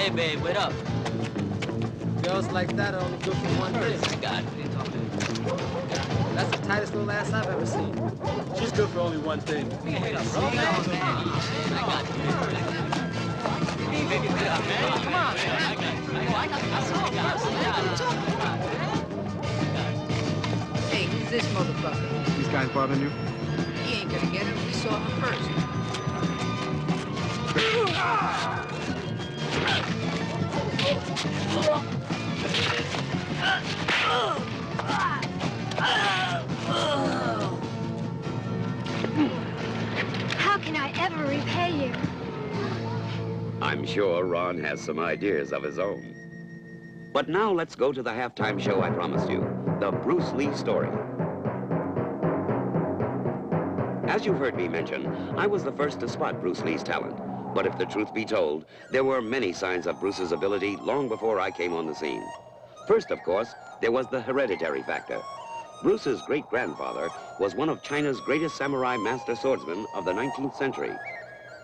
Hey, babe, wait up. Girls like that are only good for one thing. God, what are you talking about? That's the tightest little ass I've ever seen. She's good for only one thing. Wait up, bro. I got you. Baby, wait up, man. Come on, man. I got you. I saw it first. What are you talking about, man? Hey, who's this motherfucker? These guys bothering you? He ain't gonna get him. We saw him first. How can I ever repay you? I'm sure Ron has some ideas of his own. But now let's go to the halftime show I promised you, the Bruce Lee story. As you've heard me mention, I was the first to spot Bruce Lee's talent. But if the truth be told, there were many signs of Bruce's ability long before I came on the scene. First, of course, there was the hereditary factor. Bruce's great-grandfather was one of China's greatest samurai master swordsmen of the 19th century.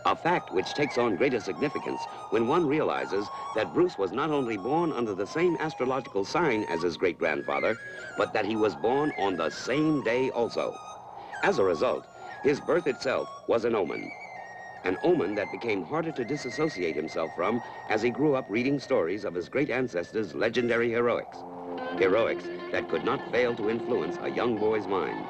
A fact which takes on greater significance when one realizes that Bruce was not only born under the same astrological sign as his great-grandfather, but that he was born on the same day also. As a result, his birth itself was an omen that became harder to disassociate himself from as he grew up reading stories of his great ancestors' legendary heroics. Heroics that could not fail to influence a young boy's mind.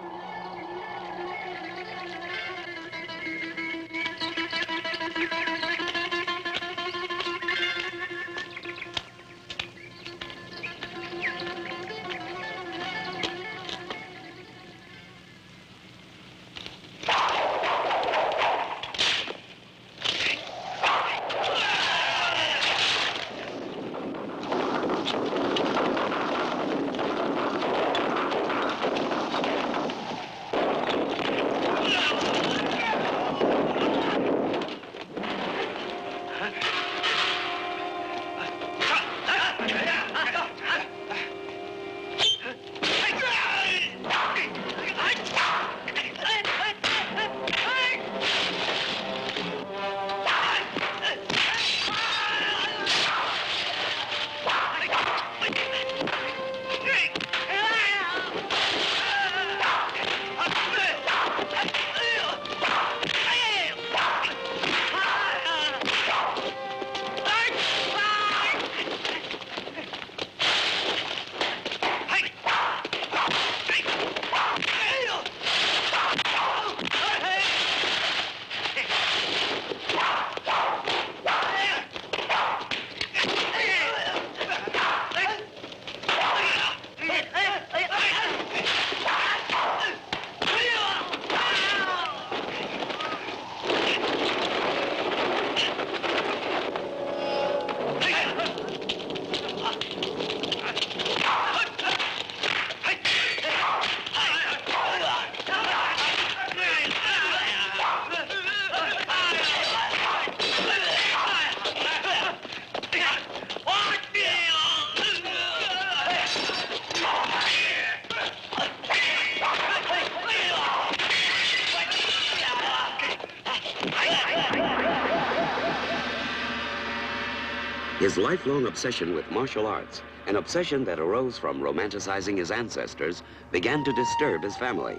His lifelong obsession with martial arts, an obsession that arose from romanticizing his ancestors, began to disturb his family.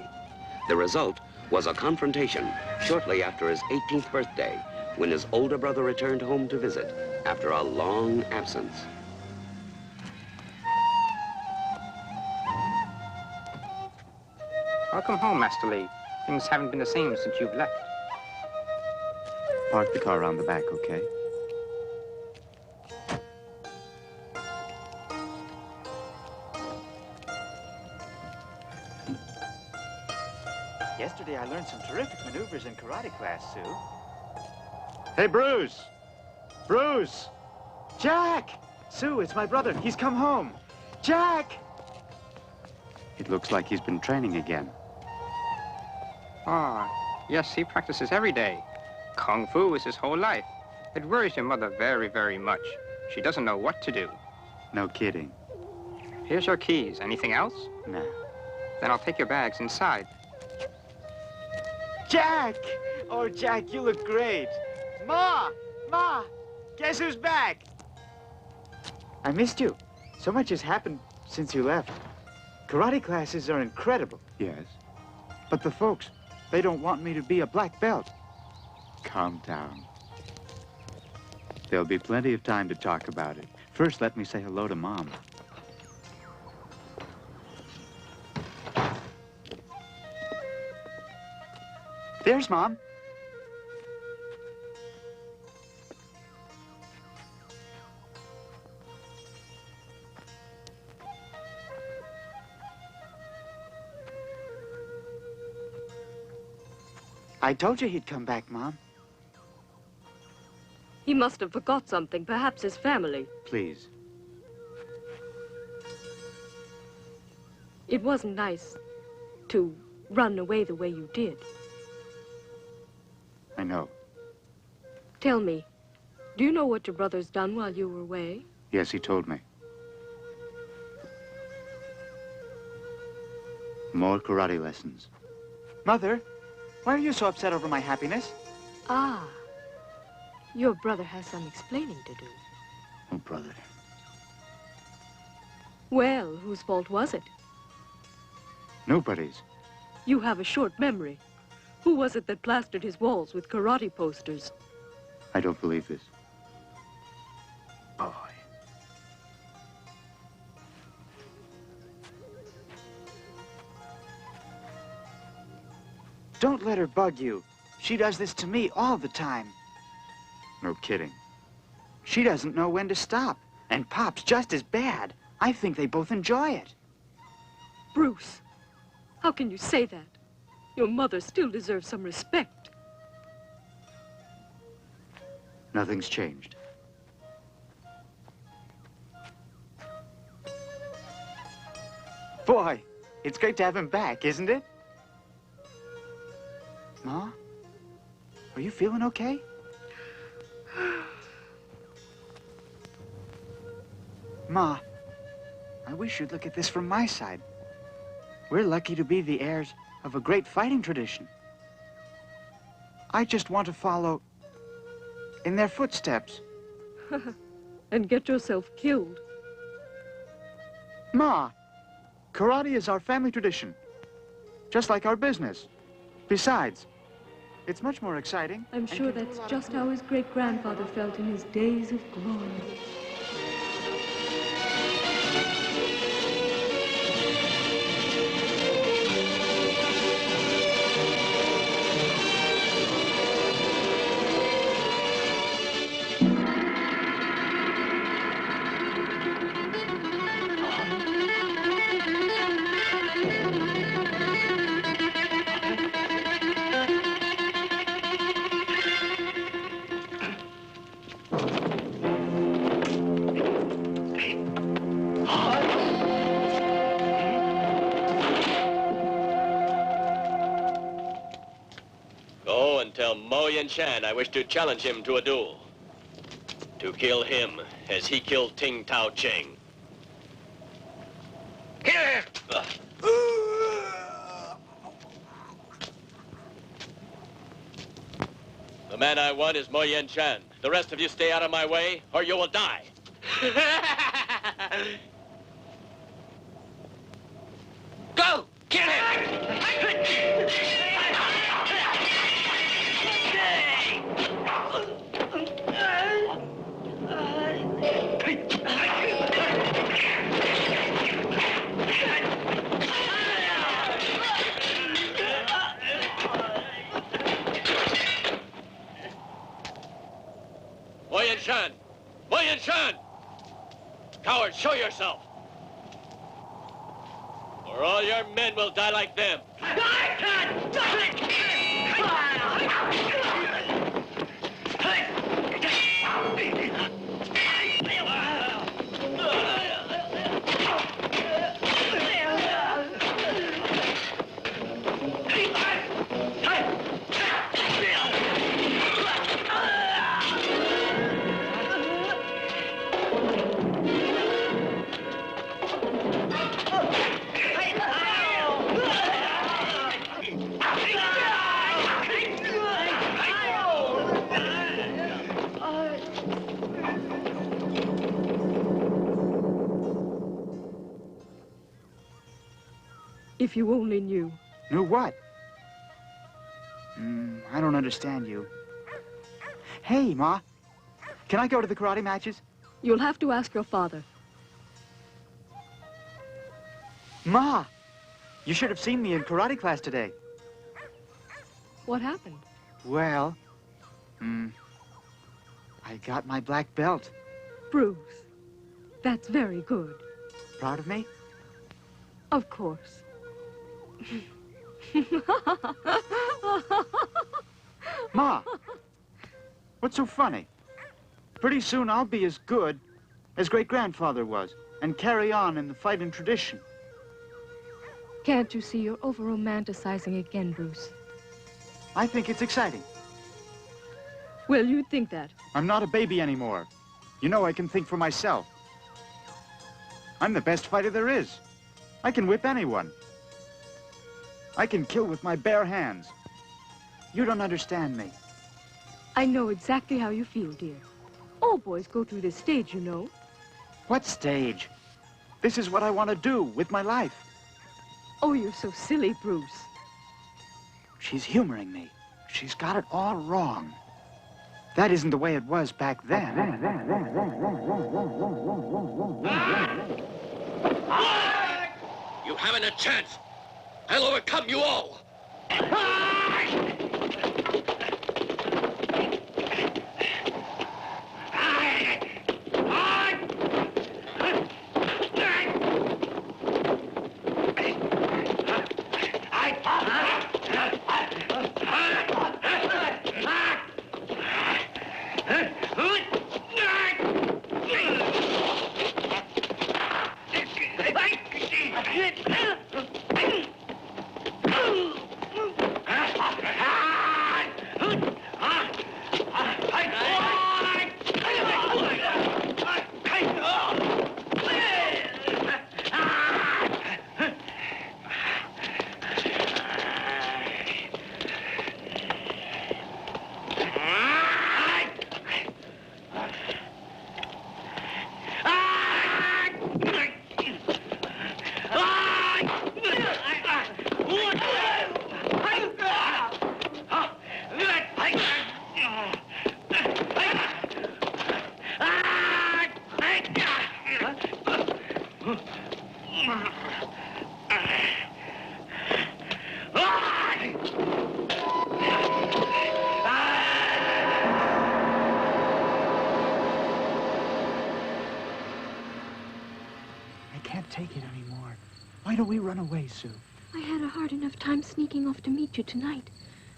The result was a confrontation shortly after his 18th birthday, when his older brother returned home to visit after a long absence. Welcome home, Master Lee. Things haven't been the same since you've left. Park the car around the back, okay? Yesterday, I learned some terrific maneuvers in karate class, Sue. Hey, Bruce! Bruce! Jack! Sue, it's my brother. He's come home. Jack! It looks like he's been training again. Ah, yes, he practices every day. Kung Fu is his whole life. It worries your mother very, very much. She doesn't know what to do. No kidding. Here's your keys. Anything else? No. Then I'll take your bags inside. Jack! Oh, Jack, you look great. Ma! Ma! Guess who's back? I missed you. So much has happened since you left. Karate classes are incredible. Yes. But the folks, they don't want me to be a black belt. Calm down. There'll be plenty of time to talk about it. First, let me say hello to Mom. There's Mom. I told you he'd come back, Mom. He must have forgot something, perhaps his family. Please. It wasn't nice to run away the way you did. I know. Tell me, do you know what your brother's done while you were away? Yes, he told me. More karate lessons. Mother, why are you so upset over my happiness? Ah, your brother has some explaining to do. Oh, brother. Well, whose fault was it? Nobody's. You have a short memory. Who was it that plastered his walls with karate posters? I don't believe this. Boy. Don't let her bug you. She does this to me all the time. No kidding. She doesn't know when to stop. And Pop's just as bad. I think they both enjoy it. Bruce, how can you say that? Your mother still deserves some respect. Nothing's changed. Boy, it's great to have him back, isn't it? Ma, are you feeling okay? Ma, I wish you'd look at this from my side. We're lucky to be the heirs of a great fighting tradition. I just want to follow in their footsteps. And get yourself killed. Ma, karate is our family tradition, just like our business. Besides, it's much more exciting. I'm sure that's just how his great-grandfather felt in his days of glory. Go and tell Mo Yen Shan I wish to challenge him to a duel. To kill him as he killed Ting Tao Cheng. The man I want is Mo Yen Shan. The rest of you stay out of my way, or you will die. Go! Kill him! Mo Yen Shan! Mo Yen Shan! Coward, show yourself! Or all your men will die like them. If you only knew. Knew what? I don't understand you. Hey, Ma. Can I go to the karate matches? You'll have to ask your father. Ma! You should have seen me in karate class today. What happened? Well, I got my black belt. Bruce, that's very good. Proud of me? Of course. Ma! What's so funny? Pretty soon I'll be as good as great-grandfather was and carry on in the fighting tradition. Can't you see you're over-romanticizing again, Bruce? I think it's exciting. Well, you think that. I'm not a baby anymore. You know I can think for myself. I'm the best fighter there is. I can whip anyone. I can kill with my bare hands. You don't understand me. I know exactly how you feel, dear. All boys go through this stage, you know. What stage? This is what I want to do with my life. Oh, you're so silly, Bruce. She's humoring me. She's got it all wrong. That isn't the way it was back then. You haven't a chance. I'll overcome you all. Take it anymore. Why don't we run away, Sue? I had a hard enough time sneaking off to meet you tonight.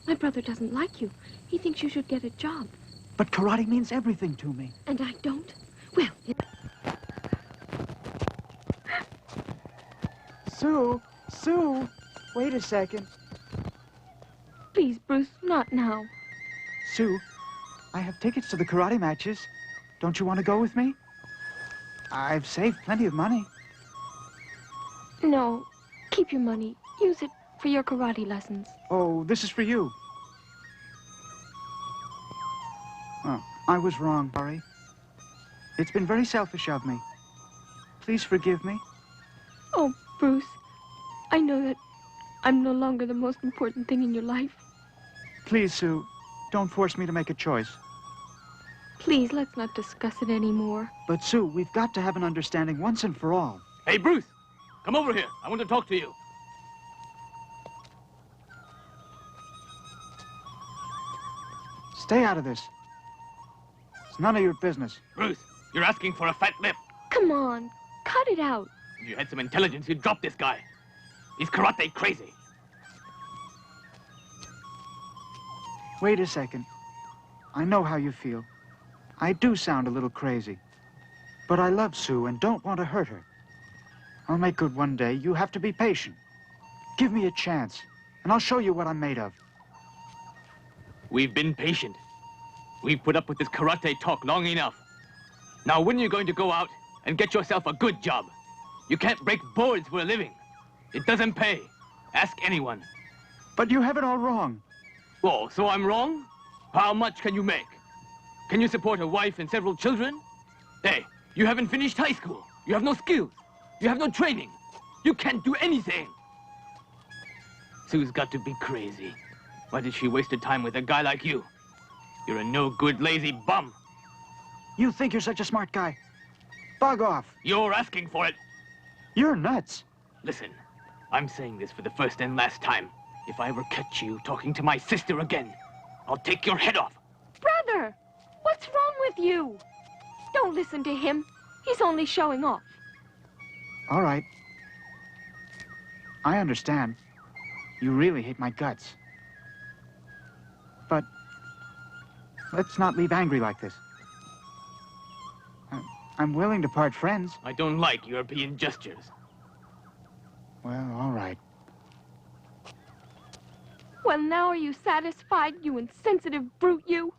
My brother doesn't like you. He thinks you should get a job. But karate means everything to me. And I don't? Well, Sue! Sue! Wait a second. please, Bruce, not now. Sue, I have tickets to the karate matches. Don't you want to go with me? I've saved plenty of money. No, keep your money. Use it for your karate lessons. Oh, this is for you. Oh, I was wrong, sorry. It's been very selfish of me. Please forgive me. Oh, Bruce, I know that I'm no longer the most important thing in your life. Please, Sue, don't force me to make a choice. Please, let's not discuss it anymore. But, Sue, we've got to have an understanding once and for all. Hey, Bruce, come over here. I want to talk to you. Stay out of this. It's none of your business. Bruce, you're asking for a fat lip. Come on, cut it out. If you had some intelligence, you'd drop this guy. He's karate crazy. Wait a second. I know how you feel. I do sound a little crazy. But I love Sue and don't want to hurt her. I'll make good one day. You have to be patient. Give me a chance, and I'll show you what I'm made of. We've been patient. We've put up with this karate talk long enough. Now, when are you going to go out and get yourself a good job? You can't break boards for a living. It doesn't pay. Ask anyone. But you have it all wrong. Oh, so I'm wrong? How much can you make? Can you support a wife and several children? Hey, you haven't finished high school. You have no skills. You have no training. You can't do anything. Sue's got to be crazy. Why did she waste her time with a guy like you? You're a no-good, lazy bum. You think you're such a smart guy? Bug off. You're asking for it. You're nuts. Listen, I'm saying this for the first and last time. If I ever catch you talking to my sister again, I'll take your head off. Brother, what's wrong with you? Don't listen to him. He's only showing off. All right. I understand. You really hate my guts. But let's not leave angry like this. I'm willing to part friends. I don't like European gestures. Well, all right. Well, now are you satisfied, you insensitive brute, you?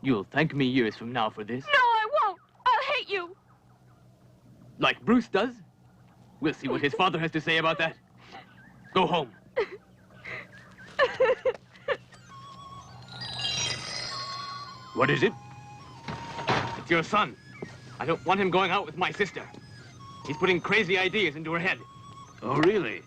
You'll thank me years from now for this. No, I won't. I'll hate you. Like Bruce does? We'll see what his father has to say about that. Go home. What is it? It's your son. I don't want him going out with my sister. He's putting crazy ideas into her head. Oh, really?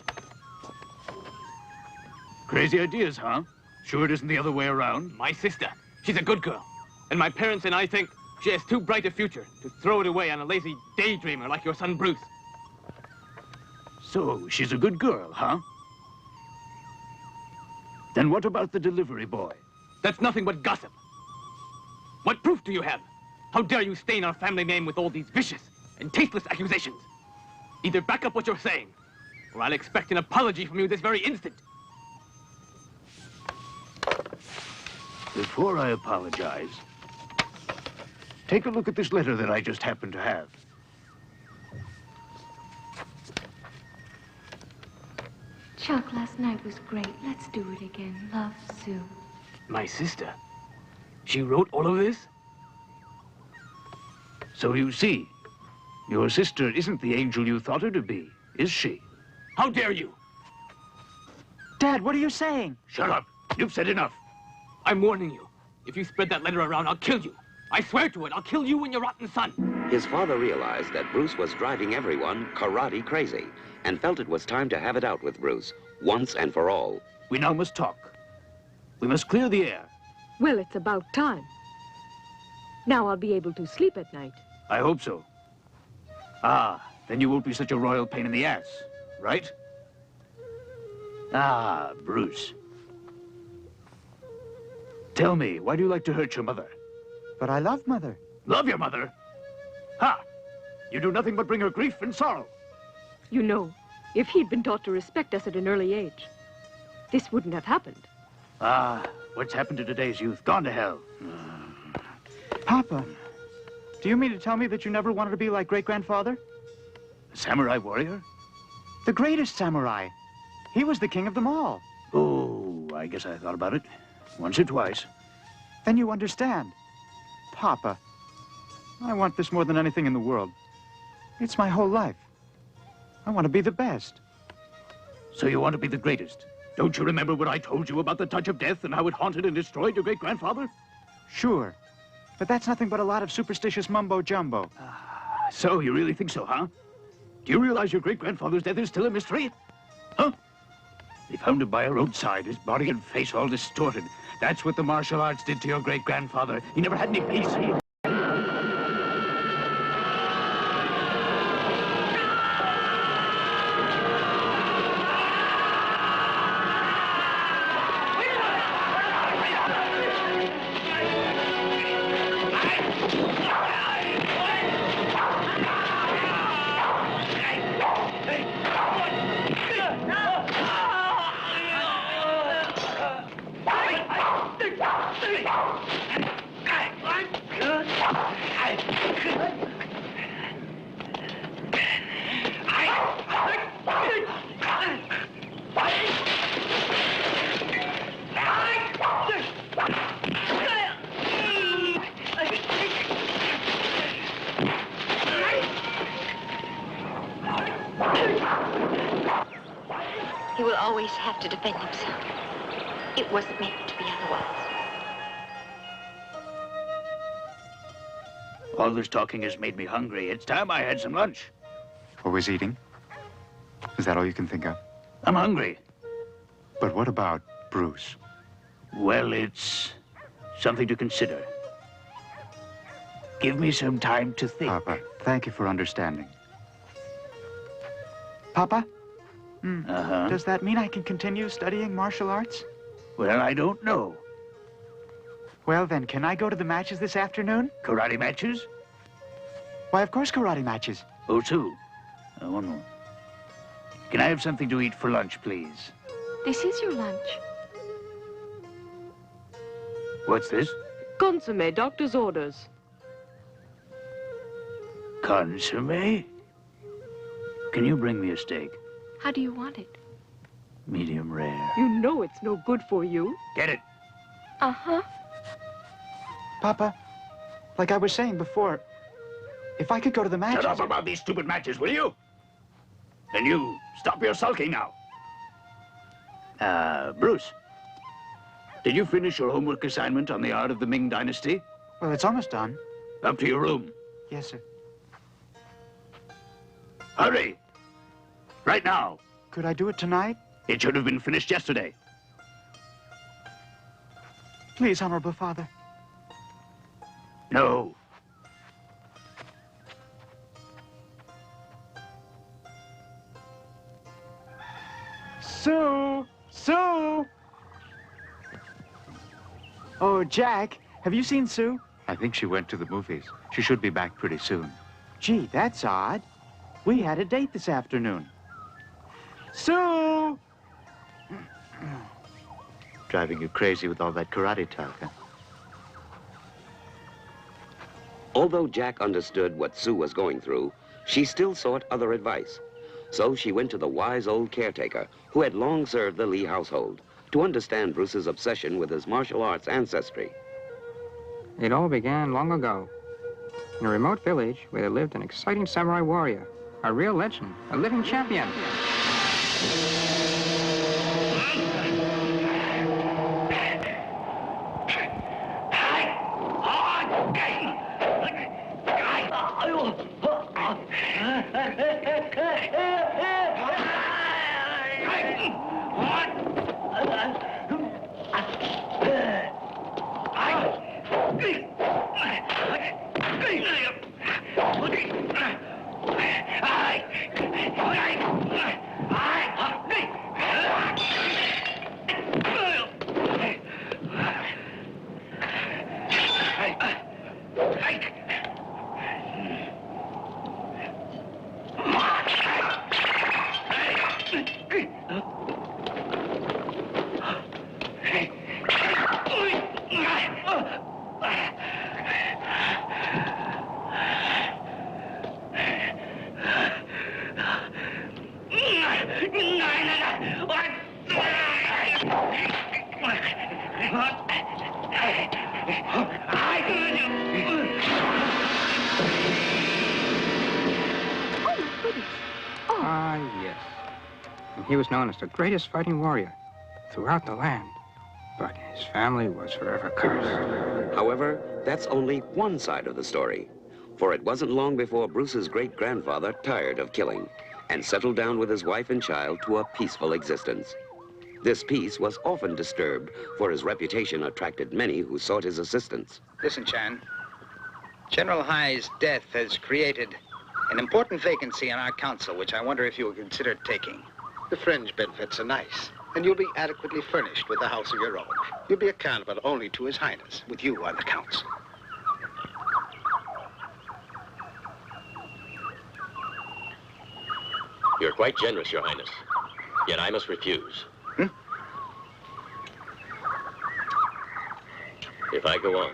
Crazy ideas, huh? Sure it isn't the other way around? My sister, she's a good girl. And my parents and I think she has too bright a future to throw it away on a lazy daydreamer like your son Bruce. So, she's a good girl, huh? Then what about the delivery boy? That's nothing but gossip. What proof do you have? How dare you stain our family name with all these vicious and tasteless accusations? Either back up what you're saying, or I'll expect an apology from you this very instant. Before I apologize, take a look at this letter that I just happened to have. Chuck, last night was great. Let's do it again. Love, Sue. My sister? She wrote all of this? So you see, your sister isn't the angel you thought her to be, is she? How dare you? Dad, what are you saying? Shut up. You've said enough. I'm warning you. If you spread that letter around, I'll kill you. I swear to it. I'll kill you and your rotten son. His father realized that Bruce was driving everyone karate crazy and felt it was time to have it out with Bruce, once and for all. We now must talk. We must clear the air. Well, it's about time. Now I'll be able to sleep at night. I hope so. Ah, then you won't be such a royal pain in the ass, right? Ah, Bruce. Tell me, why do you like to hurt your mother? But I love Mother. Love your mother? Ha! You do nothing but bring her grief and sorrow. You know, if he'd been taught to respect us at an early age, this wouldn't have happened. Ah, what's happened to today's youth? Gone to hell. Papa, do you mean to tell me that you never wanted to be like great-grandfather? A samurai warrior? The greatest samurai. He was the king of them all. Oh, I guess I thought about it. Once or twice. Then you understand. Papa, I want this more than anything in the world. It's my whole life. I want to be the best. So you want to be the greatest? Don't you remember what I told you about the touch of death and how it haunted and destroyed your great-grandfather? Sure. But that's nothing but a lot of superstitious mumbo-jumbo. So you really think so, huh? Do you realize your great-grandfather's death is still a mystery? Huh? They found him by a roadside, his body and face all distorted. That's what the martial arts did to your great-grandfather. He never had any peace. He will always have to defend himself. It wasn't meant to be otherwise. All this talking has made me hungry. It's time I had some lunch. Always eating? Is that all you can think of? I'm hungry. But what about Bruce? Well, it's something to consider. Give me some time to think. Papa, thank you for understanding. Papa? Uh-huh. Does that mean I can continue studying martial arts? Well, I don't know. Well, then, can I go to the matches this afternoon? Karate matches? Why, of course, karate matches. Oh, two. One more. Can I have something to eat for lunch, please? This is your lunch. What's this? Consomme, doctor's orders. Consomme? Can you bring me a steak? How do you want it? Medium rare. You know it's no good for you. Get it? Uh-huh. Papa, like I was saying before, if I could go to the matches... Shut up about these stupid matches, will you? And you, stop your sulking now. Bruce, did you finish your homework assignment on the art of the Ming Dynasty? Well, it's almost done. Up to your room. Yes, sir. Hurry! Right now. Could I do it tonight? It should have been finished yesterday. Please, Honorable Father. No. Sue! Sue! Oh, Jack, have you seen Sue? I think she went to the movies. She should be back pretty soon. Gee, that's odd. We had a date this afternoon. Sue! Driving you crazy with all that karate talk, huh? Although Jack understood what Sue was going through, she still sought other advice. So she went to the wise old caretaker, who had long served the Lee household, to understand Bruce's obsession with his martial arts ancestry. It all began long ago, in a remote village where there lived an exciting samurai warrior, a real legend, a living champion. Yes. And he was known as the greatest fighting warrior throughout the land. But his family was forever cursed. However, that's only one side of the story. For it wasn't long before Bruce's great-grandfather tired of killing and settled down with his wife and child to a peaceful existence. This peace was often disturbed, for his reputation attracted many who sought his assistance. Listen, Chan. General Hai's death has created an important vacancy on our council, which I wonder if you would consider taking. The fringe benefits are nice, and you'll be adequately furnished with a house of your own. You'll be accountable only to His Highness, with you on the council. You're quite generous, Your Highness. Yet I must refuse. If I go on,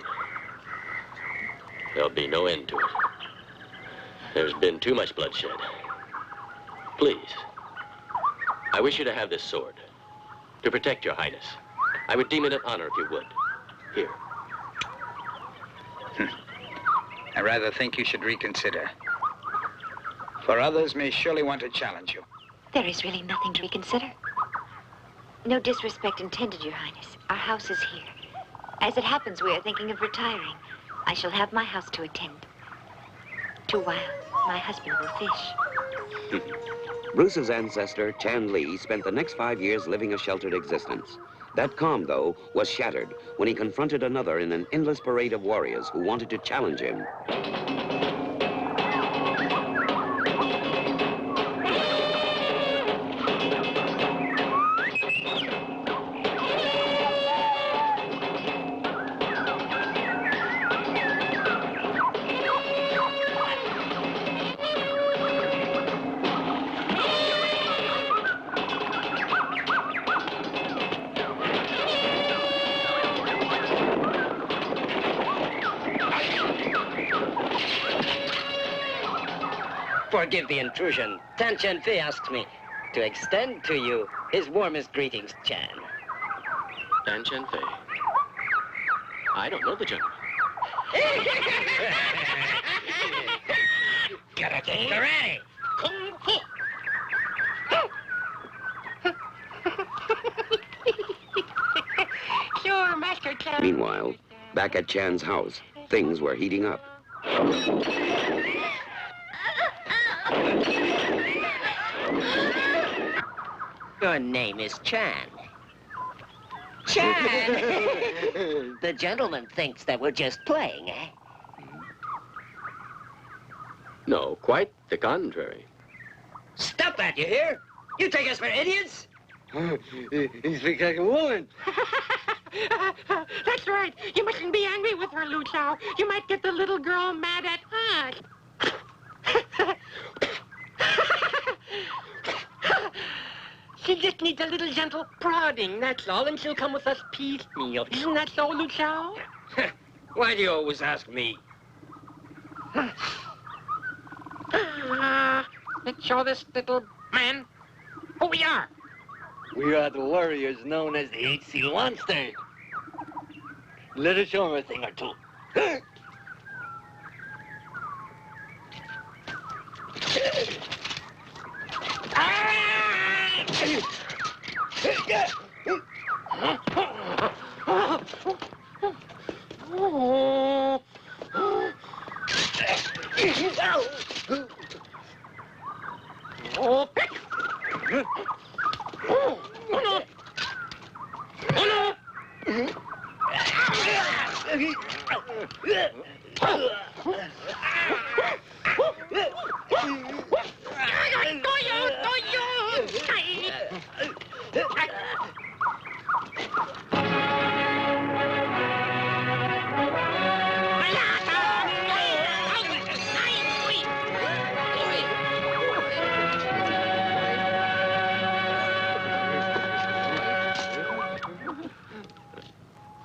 there'll be no end to it. There's been too much bloodshed. Please, I wish you to have this sword to protect Your Highness. I would deem it an honor if you would. Here. I rather think you should reconsider. For others may surely want to challenge you. There is really nothing to reconsider. No disrespect intended, Your Highness. Our house is here. As it happens, we are thinking of retiring. I shall have my house to attend to while my husband will fish. Bruce's ancestor, Chan Lee, spent the next 5 years living a sheltered existence. That calm, though, was shattered when he confronted another in an endless parade of warriors who wanted to challenge him. Forgive the intrusion. Tan Chen Fei asked me to extend to you his warmest greetings, Chan. Tan Chen Fei. I don't know the gentleman. Karate! Karate! Kung Fu! Sure, Master Chan. Meanwhile, back at Chan's house, things were heating up. Your name is Chan. Chan! The gentleman thinks that we're just playing, eh? No, quite the contrary. Stop that, you hear? You take us for idiots? He speaks like a woman. That's right. You mustn't be angry with her, Lu Chao. You might get the little girl mad at us. She just needs a little gentle prodding, that's all, and she'll come with us piecemeal. Isn't that so, Lu Chao? Why do you always ask me? Let's show this little man who we are. We are the warriors known as the HC Monsters. Let us show him a thing or two.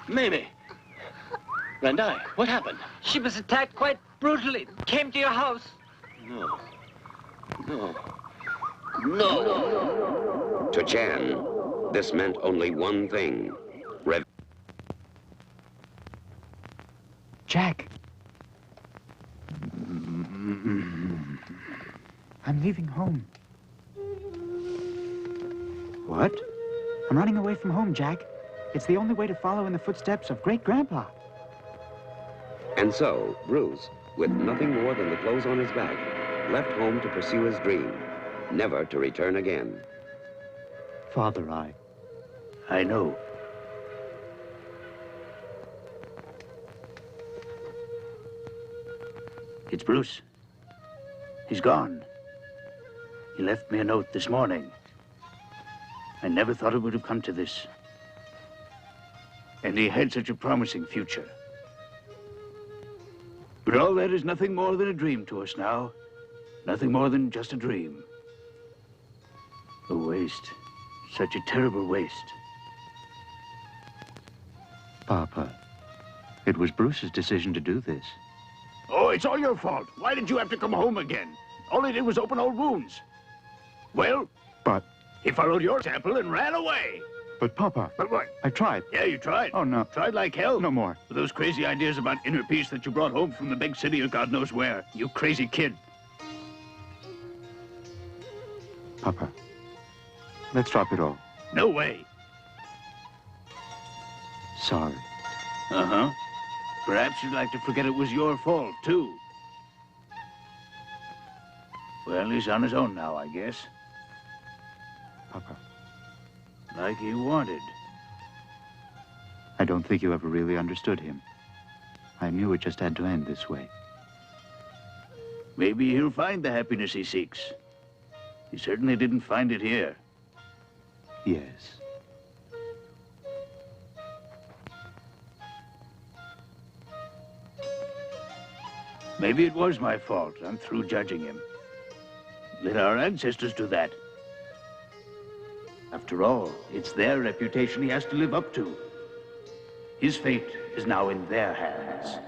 Mamie. Randai, what happened? She was attacked quite brutally. Came to your house. No. No. No. To Chan, this meant only one thing. Jack. I'm leaving home. What? I'm running away from home, Jack. It's the only way to follow in the footsteps of Great-Grandpa. And so, Bruce, with nothing more than the clothes on his back, left home to pursue his dream, never to return again. Father, I know. It's Bruce. He's gone. He left me a note this morning. I never thought it would have come to this. And he had such a promising future. But all that is nothing more than a dream to us now. Nothing more than just a dream. A waste. Such a terrible waste. Papa, it was Bruce's decision to do this. Oh, it's all your fault. Why did you have to come home again? All he did was open old wounds. Well? But... he followed your example and ran away. But, Papa... But what? I tried. Yeah, you tried. Oh, no. Tried like hell. No more. With those crazy ideas about inner peace that you brought home from the big city or God knows where. You crazy kid. Papa, let's drop it all. No way. Sorry. Uh-huh. Perhaps you'd like to forget it was your fault, too. Well, he's on his own now, I guess. Papa, Like he wanted. I don't think you ever really understood him. I knew it just had to end this way. Maybe he'll find the happiness he seeks. He certainly didn't find it here. Yes. Maybe it was my fault. I'm through judging him. Let our ancestors do that. After all, it's their reputation he has to live up to. His fate is now in their hands.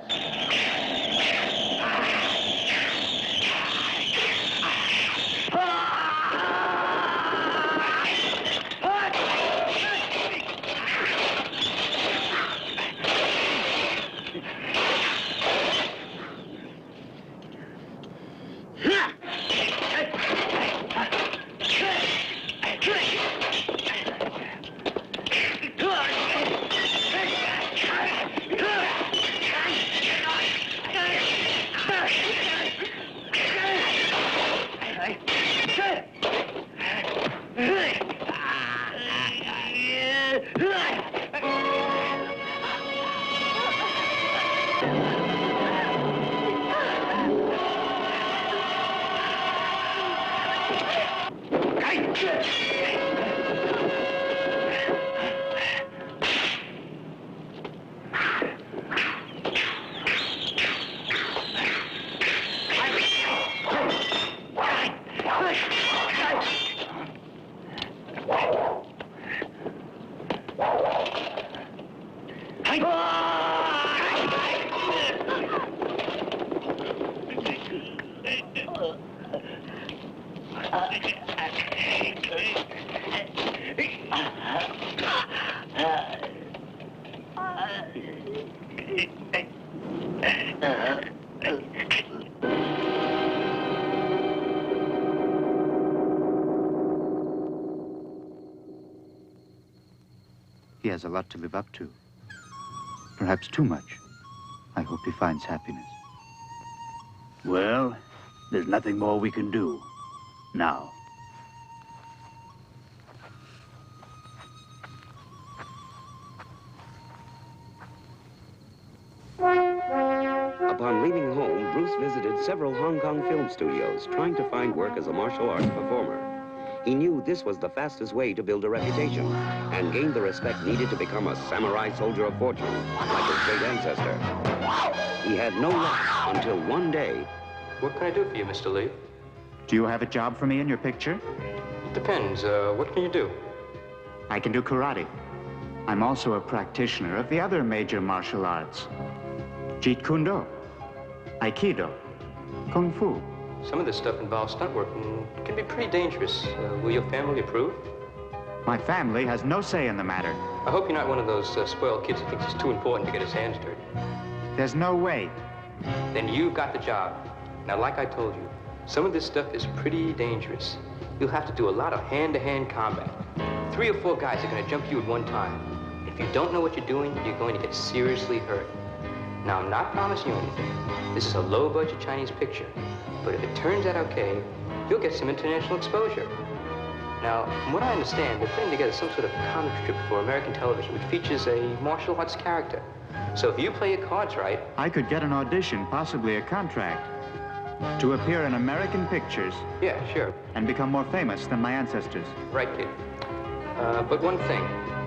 He has a lot to live up to. Perhaps too much. I hope he finds happiness. Well, there's nothing more we can do. Now. Upon leaving home, Bruce visited several Hong Kong film studios, trying to find work as a martial arts performer. He knew this was the fastest way to build a reputation and gain the respect needed to become a samurai soldier of fortune, like his great ancestor. He had no luck until one day. What can I do for you, Mr. Lee? Do you have a job for me in your picture? Depends. What can you do? I can do karate. I'm also a practitioner of the other major martial arts. Jeet Kune Do, Aikido, Kung Fu. Some of this stuff involves stunt work and can be pretty dangerous. Will your family approve? My family has no say in the matter. I hope you're not one of those spoiled kids who thinks it's too important to get his hands dirty. There's no way. Then you've got the job. Now, like I told you, some of this stuff is pretty dangerous. You'll have to do a lot of hand-to-hand combat. 3 or 4 guys are going to jump you at one time. If you don't know what you're doing, you're going to get seriously hurt. Now, I'm not promising you anything. This is a low-budget Chinese picture. But if it turns out okay, you'll get some international exposure. Now, from what I understand, they're putting together some sort of comic strip for American television which features a martial arts character. So if you play your cards right... I could get an audition, possibly a contract, to appear in American pictures. Yeah, sure. And become more famous than my ancestors. Right, kid. But one thing.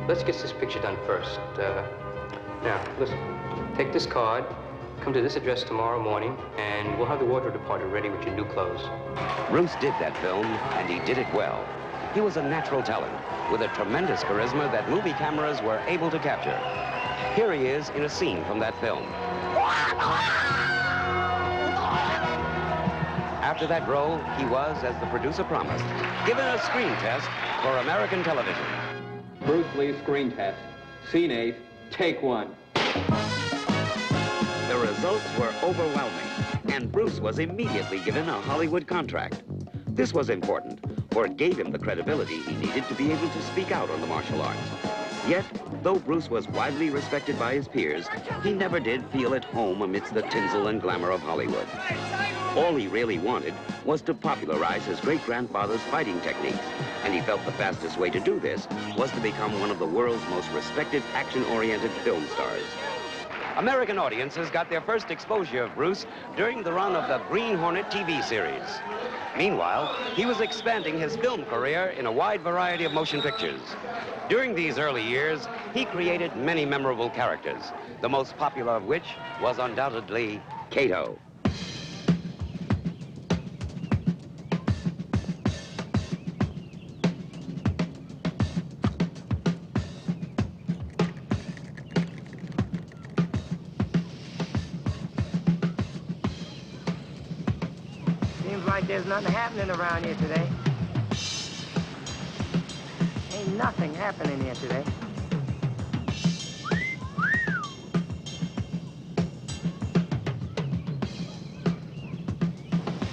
Let's get this picture done first. Now, listen. Take this card, come to this address tomorrow morning, and we'll have the wardrobe department ready with your new clothes. Bruce did that film, and he did it well. He was a natural talent, with a tremendous charisma that movie cameras were able to capture. Here he is in a scene from that film. After that role, he was, as the producer promised, given a screen test for American television. Bruce Lee screen test. Scene 8, take 1. The results were overwhelming, and Bruce was immediately given a Hollywood contract. This was important, for it gave him the credibility he needed to be able to speak out on the martial arts. Yet, though Bruce was widely respected by his peers, he never did feel at home amidst the tinsel and glamour of Hollywood. All he really wanted was to popularize his great-grandfather's fighting techniques, and he felt the fastest way to do this was to become one of the world's most respected action-oriented film stars. American audiences got their first exposure of Bruce during the run of the Green Hornet TV series. Meanwhile, he was expanding his film career in a wide variety of motion pictures. During these early years, he created many memorable characters, the most popular of which was undoubtedly Kato. Seems like there's nothing happening around here today. Ain't nothing happening here today.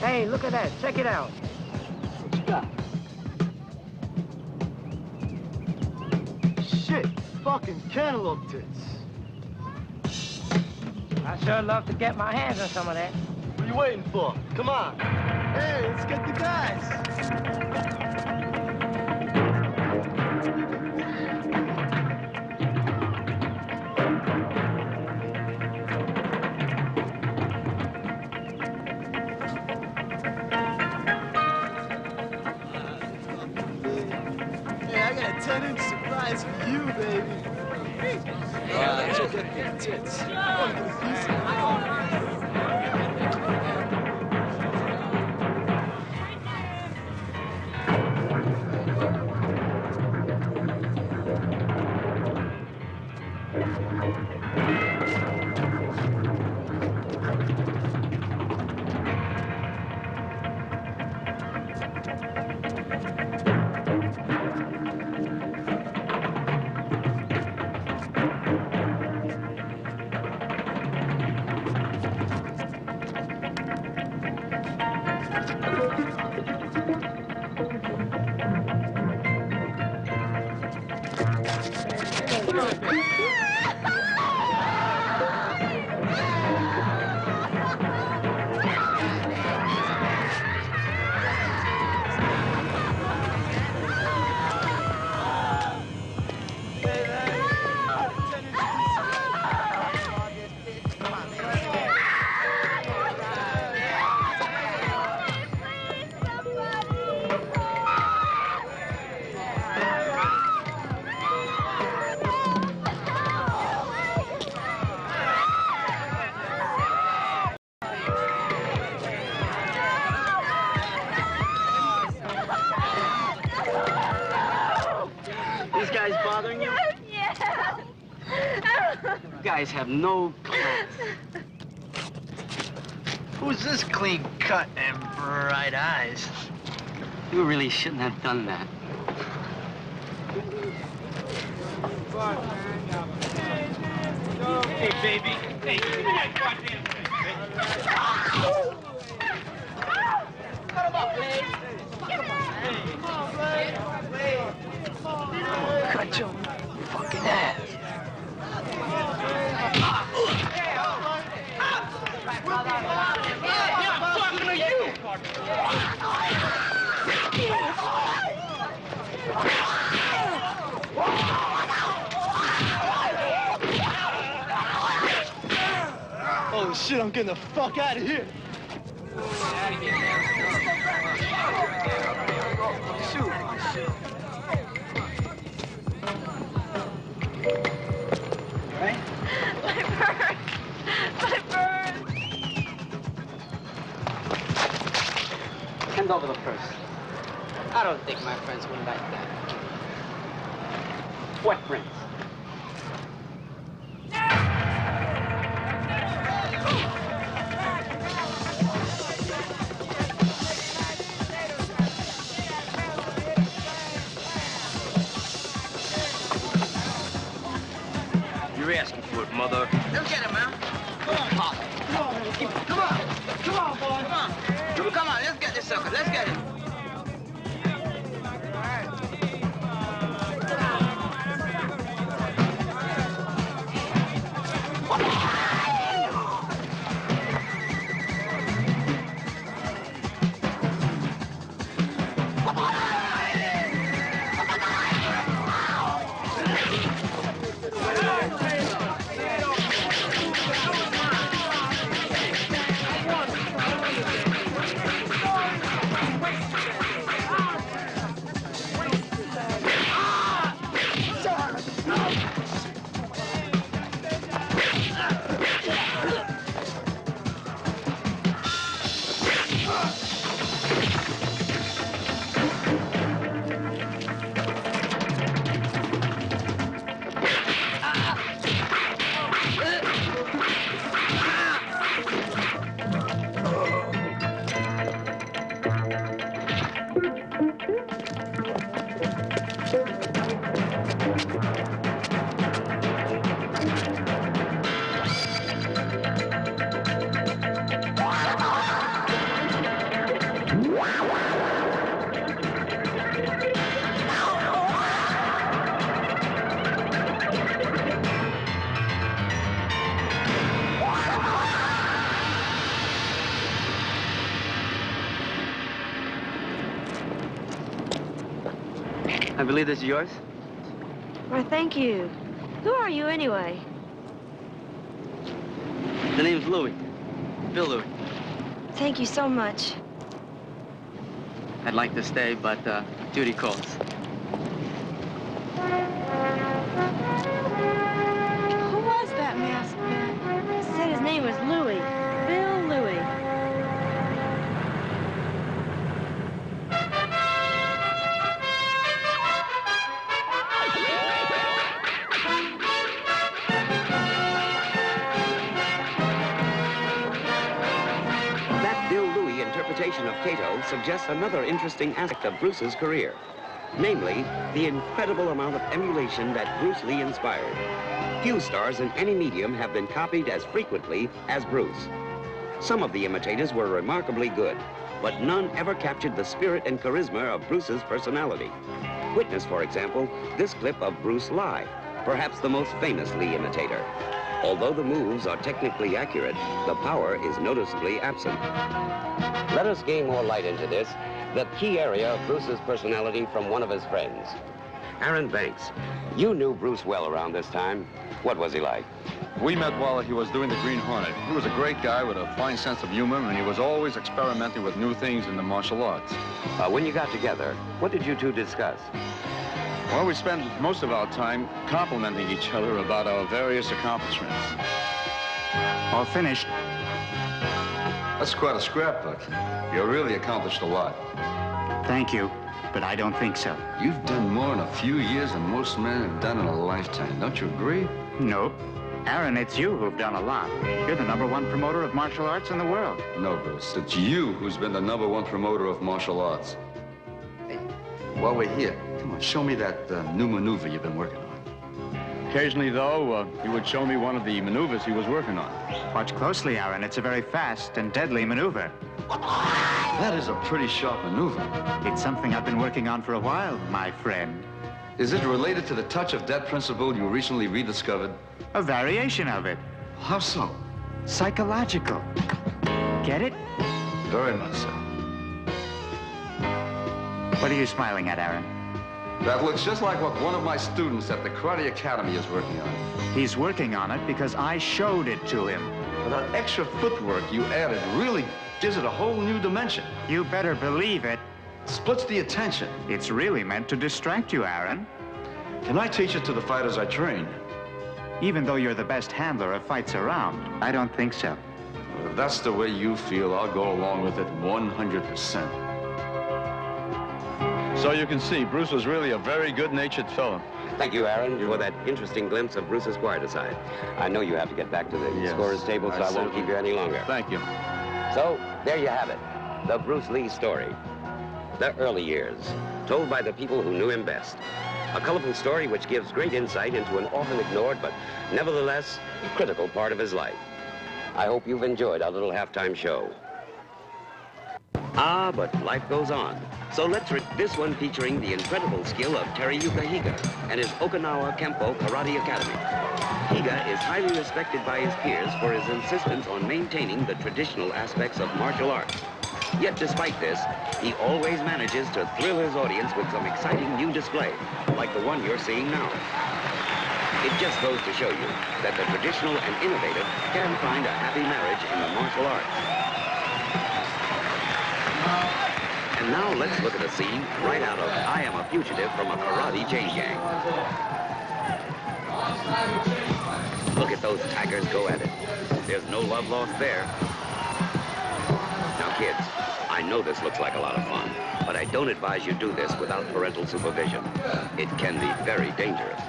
Hey, look at that. Check it out. What you got? Shit, fucking cantaloupe tits. I sure love to get my hands on some of that. What are you waiting for? Come on. Hey, let's get the guys. Hey, I got a 10-inch surprise for you, baby. Check out the tits. I want to get a piece of it. These guys bothering you? Yeah. You guys have no class. Who's this clean cut and bright eyes? You really shouldn't have done that. Hey, baby. Hey, give me that goddamn thing. Cut him up, Blade. Come on, Blade. Cut your fucking ass. I'm talking to you. Holy shit, I'm getting the fuck out of here. Shoot. Right? My bird! My bird! Hand over the purse. I don't think my friends would like that. What friends? You're asking for it, mother. Let's get him, man. Come on, Pop. Come on, come on. Come on, boy. Come on. Come on, let's get this sucker. Let's get him. I believe this is yours? Why, thank you. Who are you, anyway? The name's Louis. Bill Louis. Thank you so much. I'd like to stay, but Judy calls. Who was that masked man? Said his name was Louis. Bill Louis. That Bill Louis interpretation of Cato suggests another interesting aspect of Bruce's career. Namely, the incredible amount of emulation that Bruce Lee inspired. Few stars in any medium have been copied as frequently as Bruce. Some of the imitators were remarkably good, but none ever captured the spirit and charisma of Bruce's personality. Witness, for example, this clip of Bruce Lee, perhaps the most famous Lee imitator. Although the moves are technically accurate, the power is noticeably absent. Let us gain more light into this, the key area of Bruce's personality from one of his friends. Aaron Banks, you knew Bruce well around this time. What was he like? We met while he was doing the Green Hornet. He was a great guy with a fine sense of humor, and he was always experimenting with new things in the martial arts. When you got together, what did you two discuss? Well, we spent most of our time complimenting each other about our various accomplishments. All finished. That's quite a scrapbook. You really accomplished a lot. Thank you, but I don't think so. You've done more in a few years than most men have done in a lifetime. Don't you agree? Nope. Aaron, it's you who've done a lot. You're the #1 promoter of martial arts in the world. No, Bruce. It's you who's been the #1 promoter of martial arts. Hey, while we're here, come on, show me that new maneuver you've been working on. Occasionally, though, he would show me one of the maneuvers he was working on. Watch closely, Aaron. It's a very fast and deadly maneuver. That is a pretty sharp maneuver. It's something I've been working on for a while, my friend. Is it related to the touch of death principle you recently rediscovered? A variation of it. How so? Psychological. Get it? Very much so. What are you smiling at, Aaron? That looks just like what one of my students at the Karate Academy is working on. He's working on it because I showed it to him. But that extra footwork you added really gives it a whole new dimension. You better believe it. Splits the attention. It's really meant to distract you, Aaron. Can I teach it to the fighters I train? Even though you're the best handler of fights around, I don't think so. Well, if that's the way you feel, I'll go along with it 100%. So you can see, Bruce was really a very good-natured fellow. Thank you, Aaron, for that interesting glimpse of Bruce's quiet side. I know you have to get back to the scorer's table, so I won't keep you any longer. Thank you. So, there you have it, the Bruce Lee story. The early years, told by the people who knew him best. A colorful story which gives great insight into an often ignored, but nevertheless, critical part of his life. I hope you've enjoyed our little halftime show. Ah, but life goes on. So let's this one featuring the incredible skill of Teriyuka Higa and his Okinawa Kempo Karate Academy. Higa is highly respected by his peers for his insistence on maintaining the traditional aspects of martial arts. Yet despite this, he always manages to thrill his audience with some exciting new display, like the one you're seeing now. It just goes to show you that the traditional and innovative can find a happy marriage in the martial arts. And now let's look at a scene right out of I Am a Fugitive from a Karate Chain Gang. Look at those tigers go at it. There's no love lost there. Now kids, I know this looks like a lot of fun, but I don't advise you do this without parental supervision. It can be very dangerous.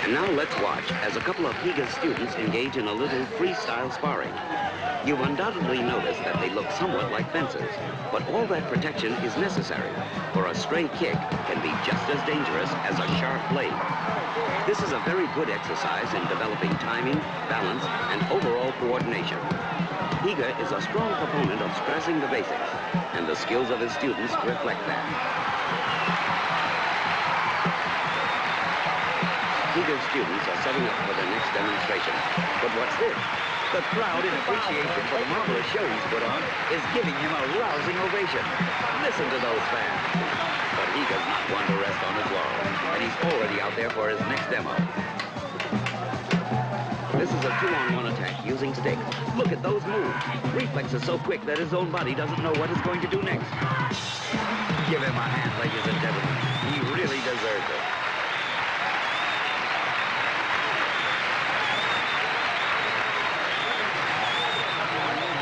And now let's watch as a couple of Higa's students engage in a little freestyle sparring. You've undoubtedly noticed that they look somewhat like fences, but all that protection is necessary, for a stray kick can be just as dangerous as a sharp blade. This is a very good exercise in developing timing, balance, and overall coordination. Higa is a strong proponent of stressing the basics, and the skills of his students reflect that. Higa's students are setting up for their next demonstration. But what's this? The crowd, in appreciation for the marvelous show he's put on, is giving him a rousing ovation. Listen to those fans. But Higa's not one to rest on his laurels, and he's already out there for his next demo. This is a 2-on-1 attack using sticks. Look at those moves. Reflexes so quick that his own body doesn't know what it's going to do next. Give him a hand, ladies and gentlemen. He really deserves it.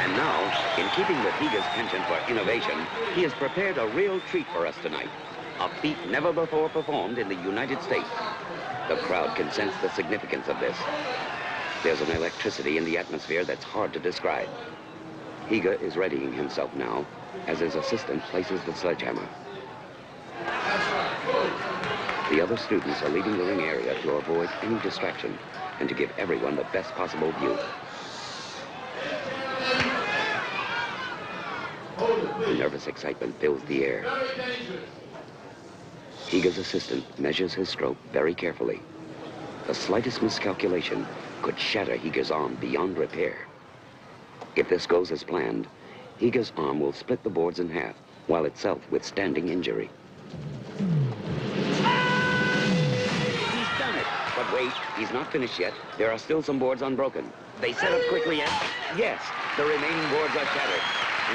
And now, in keeping with Higa's penchant for innovation, he has prepared a real treat for us tonight. A feat never before performed in the United States. The crowd can sense the significance of this. There's an electricity in the atmosphere that's hard to describe. Higa is readying himself now as his assistant places the sledgehammer. The other students are leaving the ring area to avoid any distraction and to give everyone the best possible view. Nervous excitement fills the air. Higa's assistant measures his stroke very carefully. The slightest miscalculation could shatter Higa's arm beyond repair. If this goes as planned, Higa's arm will split the boards in half, while itself withstanding injury. He's done it! But wait, he's not finished yet. There are still some boards unbroken. They set up quickly and... Yes, the remaining boards are shattered.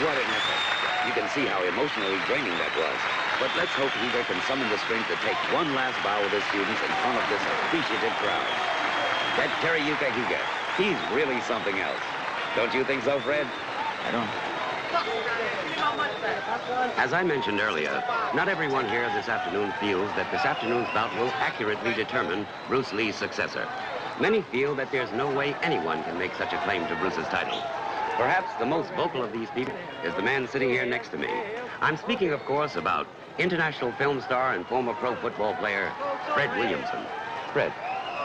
What an effort. You can see how emotionally draining that was. But let's hope Higa can summon the strength to take one last bow with his students in front of this appreciative crowd. That Teriyuka Higa, he's really something else. Don't you think so, Fred? I don't. As I mentioned earlier, not everyone here this afternoon feels that this afternoon's bout will accurately determine Bruce Lee's successor. Many feel that there's no way anyone can make such a claim to Bruce's title. Perhaps the most vocal of these people is the man sitting here next to me. I'm speaking, of course, about international film star and former pro football player, Fred Williamson. Fred,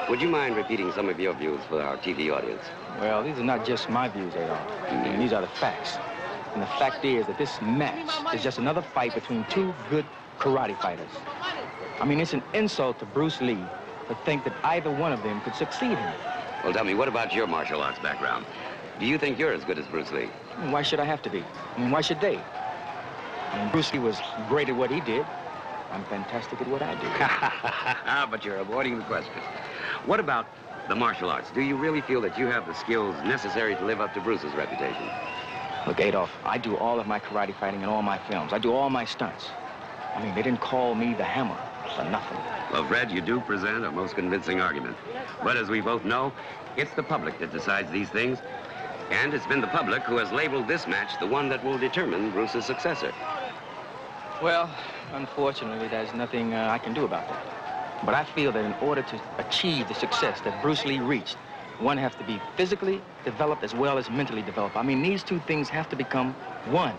would you mind repeating some of your views for our TV audience? Well, these are not just my views, Adolf. And these are the facts. And the fact is that this match is just another fight between two good karate fighters. I mean, it's an insult to Bruce Lee to think that either one of them could succeed him. Well, tell me, what about your martial arts background? Do you think you're as good as Bruce Lee? Why should I have to be? I mean, why should they? I mean, Bruce Lee was great at what he did. I'm fantastic at what I do. But you're avoiding the question. What about the martial arts? Do you really feel that you have the skills necessary to live up to Bruce's reputation? Look, Adolf, I do all of my karate fighting in all my films. I do all my stunts. I mean, they didn't call me the Hammer for nothing. Well, Fred, you do present a most convincing argument. But as we both know, it's the public that decides these things. And it's been the public who has labeled this match the one that will determine Bruce's successor. Well, unfortunately, there's nothing I can do about that. But I feel that in order to achieve the success that Bruce Lee reached, one has to be physically developed as well as mentally developed. I mean, these two things have to become one.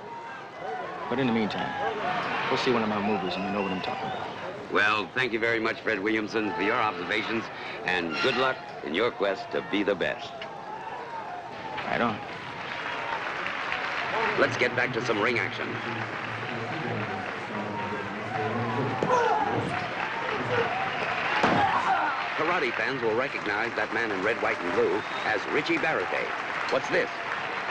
But in the meantime, go see one of my movies and you know what I'm talking about. Well, thank you very much, Fred Williamson, for your observations, and good luck in your quest to be the best. Right on. Let's get back to some ring action. Karate fans will recognize that man in red, white, and blue as Richie Baratheon. What's this?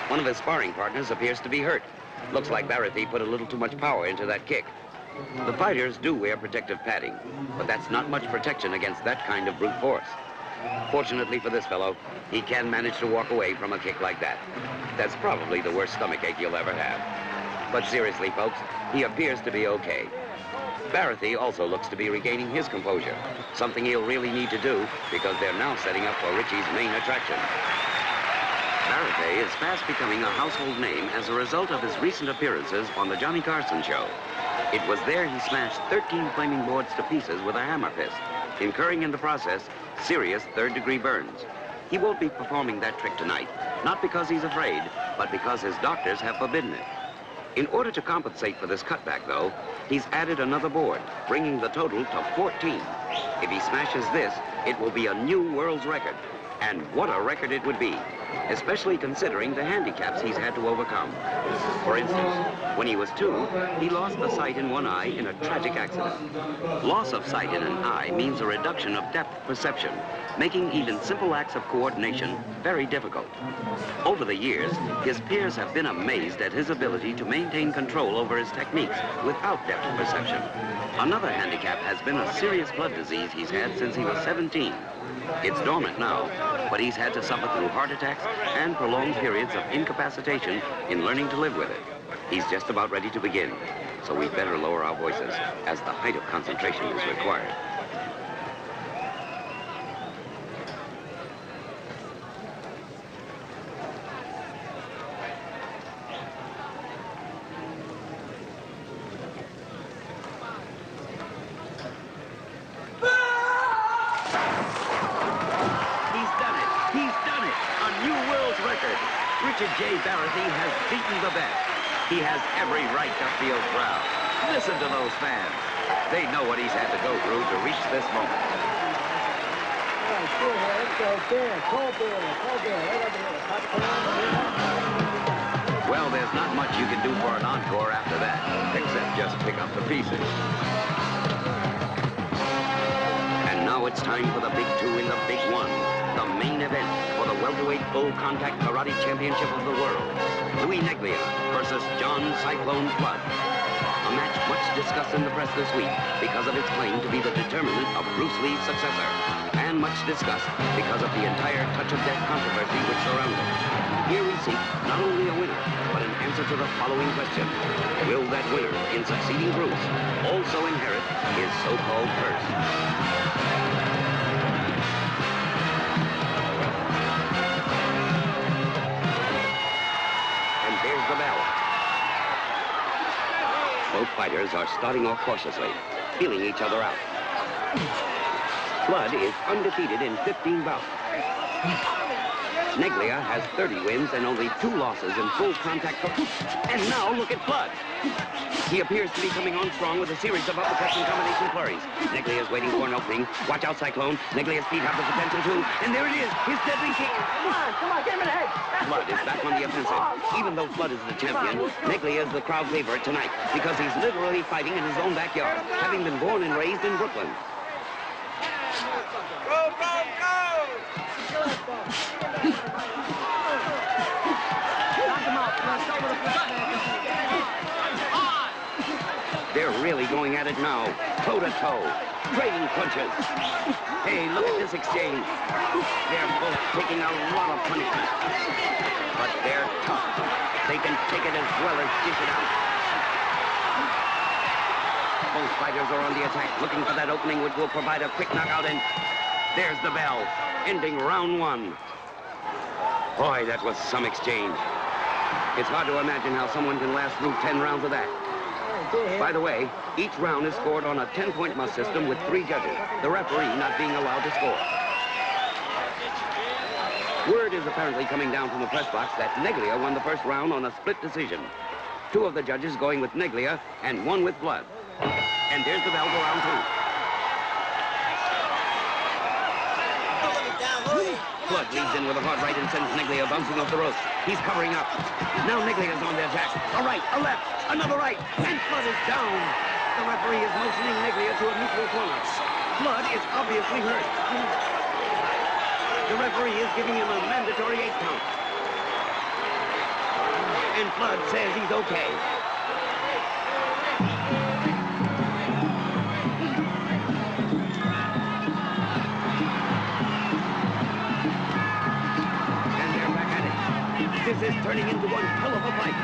One of his sparring partners appears to be hurt. Looks like Baratheon put a little too much power into that kick. The fighters do wear protective padding, but that's not much protection against that kind of brute force. Fortunately for this fellow, he can manage to walk away from a kick like that. That's probably the worst stomachache you'll ever have. But seriously, folks, he appears to be okay. Baratheon also looks to be regaining his composure, something he'll really need to do because they're now setting up for Richie's main attraction. Baratheon is fast becoming a household name as a result of his recent appearances on the Johnny Carson show. It was there he smashed 13 flaming boards to pieces with a hammer fist, incurring in the process serious third-degree burns. He won't be performing that trick tonight, not because he's afraid, but because his doctors have forbidden it. In order to compensate for this cutback, though, he's added another board, bringing the total to 14. If he smashes this, it will be a new world's record. And what a record it would be, especially considering the handicaps he's had to overcome. For instance, when he was 2, he lost the sight in one eye in a tragic accident. Loss of sight in an eye means a reduction of depth perception, making even simple acts of coordination very difficult. Over the years, his peers have been amazed at his ability to maintain control over his techniques without depth perception. Another handicap has been a serious blood disease he's had since he was 17. It's dormant now, but he's had to suffer through heart attacks and prolonged periods of incapacitation in learning to live with it. He's just about ready to begin, so we'd better lower our voices, as the height of concentration is required. He has every right to feel proud. Listen to those fans. They know what he's had to go through to reach this moment. Well, there's not much you can do for an encore after that, except just pick up the pieces. And now it's time for the big 2 in the big 1. The main event for the welterweight full contact karate championship of the world. Louis Neglia versus John Cyclone Flood. A match much discussed in the press this week because of its claim to be the determinant of Bruce Lee's successor, and much discussed because of the entire touch-of-death controversy which surrounds it. Here we seek not only a winner, but an answer to the following question. Will that winner, in succeeding Bruce, also inherit his so-called curse? The bell. Both fighters are starting off cautiously, feeling each other out. Flood is undefeated in 15 bouts. Neglia has 30 wins and only 2 losses in full contact. And now look at Flood. He appears to be coming on strong with a series of uppercuts and combination flurries. Neglia is waiting for an opening. Watch out, Cyclone. Neglia's feet have the potential too. And there it is, his deadly kick. Come on, get him in the head. Flood is back on the offensive. Even though Flood is the champion, Neglia is the crowd favorite tonight because he's literally fighting in his own backyard, having been born and raised in Brooklyn. Go, go, go! They're really going at it now, toe-to-toe, trading punches. Hey, look at this exchange. They're both taking a lot of punishment. But they're tough. They can take it as well as dish it out. Both fighters are on the attack, looking for that opening which will provide a quick knockout, and there's the bell, ending round 1. Boy, that was some exchange. It's hard to imagine how someone can last through 10 rounds of that. By the way, each round is scored on a 10-point must system with 3 judges, the referee not being allowed to score. Word is apparently coming down from the press box that Neglia won the first round on a split decision. 2 of the judges going with Neglia and 1 with Flood. And there's the bell for round 2. Flood leads in with a hard right and sends Neglia bouncing off the ropes. He's covering up. Now Neglia's on the attack. A right, a left, another right, and Flood is down. The referee is motioning Neglia to a neutral corner. Flood is obviously hurt. The referee is giving him a mandatory 8 count. And Flood says he's okay. This is turning into one hell of a fight.